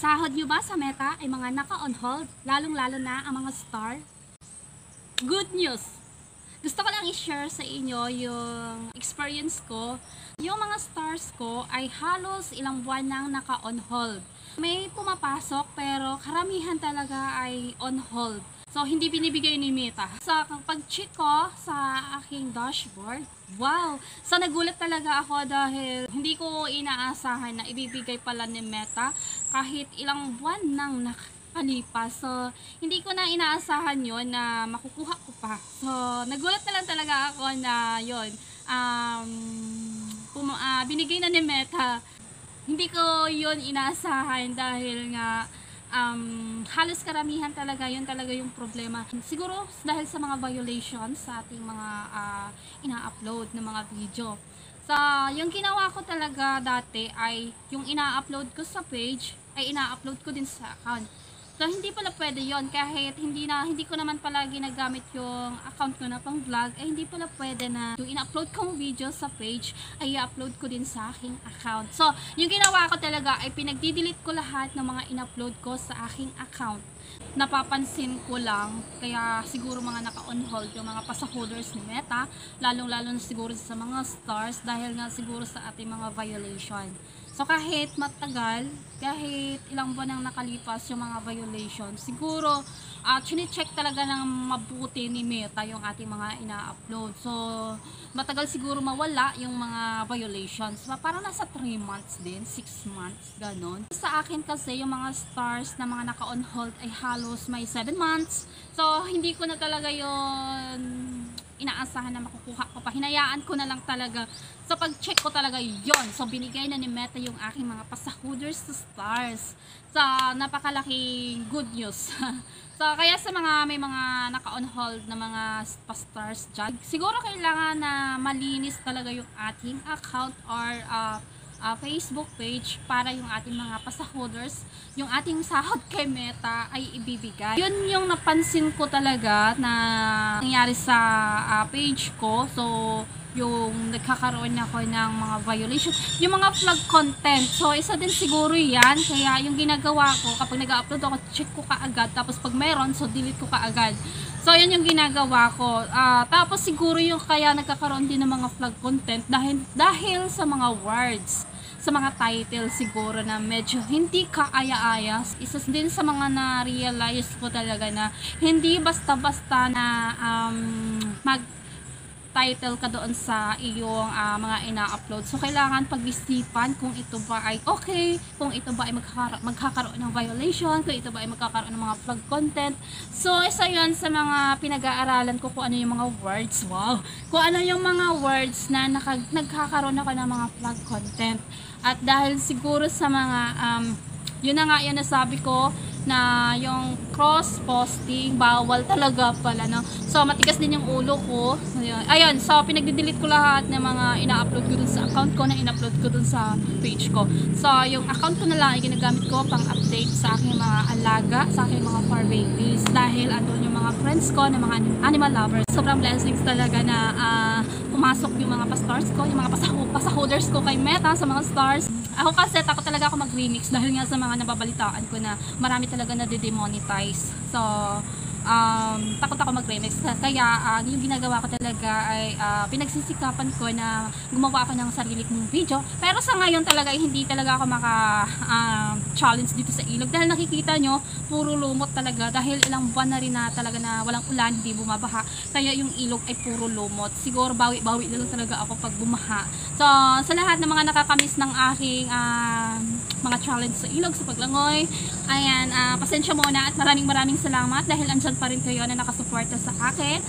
Sahod nyo ba sa Meta ay mga naka-on hold, lalong-lalo na ang mga star? Good news! Gusto ko lang i-share sa inyo yung experience ko. Yung mga stars ko ay halos ilang buwan nang naka-on hold. May pumapasok pero karamihan talaga ay on hold. So, hindi binibigay ni Meta. Sa pag-check ko sa aking dashboard, wow! So, nagulat talaga ako dahil hindi ko inaasahan na ibibigay pala ni Meta kahit ilang buwan nang nakalipas. So, hindi ko na inaasahan yon na makukuha ko pa. So, nagulat na lang talaga ako na yon binigay na ni Meta. Hindi ko yon inaasahan dahil nga halos karamihan talaga, yun talaga yung problema. Siguro dahil sa mga violations sa ating mga ina-upload na mga video. So, yung ginawa ko talaga dati ay yung ina-upload ko sa page ay ina-upload ko din sa account. So, hindi pala pwede yon kahit hindi ko naman pala ginagamit yung account ko na pang vlog, ay hindi pala pwede na yung ina-upload kong video sa page ay i-upload ko din sa aking account. So, yung ginawa ko talaga ay pinagdi-delete ko lahat ng mga in-upload ko sa aking account. Napapansin ko lang, kaya siguro mga naka-on hold yung mga pasaholders ni Meta, lalong-lalo na siguro sa mga stars dahil nga siguro sa ating mga violation. So, kahit matagal, kahit ilang buwan nang nakalipas yung mga violation, siguro chine-check talaga ng mabuti ni Meta yung ating mga ina-upload. So, matagal siguro mawala yung mga violations. Parang nasa 3 months din, 6 months, ganon. Sa akin kasi, yung mga stars na mga naka-on hold ay halos may 7 months. So, hindi ko na talaga yon inaasahan na makukuha ko pa. Hinayaan ko na lang talaga. So, pag-check ko talaga yon. So, binigay na ni Meta yung aking mga pasaholders sa stars. So, napakalaking good news. So, kaya sa may mga naka-on hold na mga stars dyan, siguro kailangan na malinis talaga yung ating account or Facebook page para yung ating mga pasaholders, yung ating sahod kay Meta ay ibibigay. Yun yung napansin ko talaga na nangyari sa page ko. So, yung nagkakaroon ako ng mga violation, yung mga vlog content. So, isa din siguro yan. Kaya yung ginagawa ko, kapag nag-upload ako, check ko kaagad. Tapos pag meron, so delete ko kaagad. So, yan yung ginagawa ko. Tapos siguro yung kaya nagkakaroon din ng mga vlog content dahil sa mga words, sa mga title siguro na medyo hindi kaaya-aya. Isa din sa mga na-realize ko talaga na hindi basta-basta na mag-title ka doon sa iyong mga ina-upload. So, kailangan pag-isipan kung ito ba ay okay, kung ito ba ay magkakaroon ng violation, kung ito ba ay magkakaroon ng mga vlog content. So, isa yun sa mga pinag-aaralan ko kung ano yung mga words. Wow! Kung ano yung mga words na nagkakaroon ako ng mga vlog content. At dahil siguro sa mga, yun na nga yun nasabi ko, na yung cross-posting, bawal talaga pala, no? So, matigas din yung ulo ko. Ayun, so, pinag-delete ko lahat ng mga ina-upload ko dun sa account ko, na in-upload ko dun sa page ko. So, yung account ko na lang ay ginagamit ko pang update sa aking mga alaga, sa aking mga fur babies. Dahil andun yung mga friends ko, na mga animal lovers. Sobrang blessings talaga na pumasok yung mga pa-stars ko, yung mga pasaholders ko kay Meta sa mga stars. Ako kasi, takot talaga ako mag-remix dahil nga sa mga nababalitaan ko na marami talaga na de-demonetize. So, takot ako mag-remix. Kaya, yung ginagawa ko talaga ay pinagsisikapan ko na gumawa ako ng sarili kong video. Pero sa ngayon talaga, hindi talaga ako maka-challenge dito sa ilog. Dahil nakikita nyo, puro lumot talaga. Dahil ilang buwan na rin na talaga na walang ulan, hindi bumabaha. Kaya yung ilog ay puro lumot. Siguro bawi-bawi na lang talaga ako pag bumaha. So, sa lahat ng mga nakakamiss ng aking mga challenge sa ilog, sa paglangoy, ayan, pasensya muna at maraming salamat dahil andyan pa rin kayo na nakasuporta sa akin.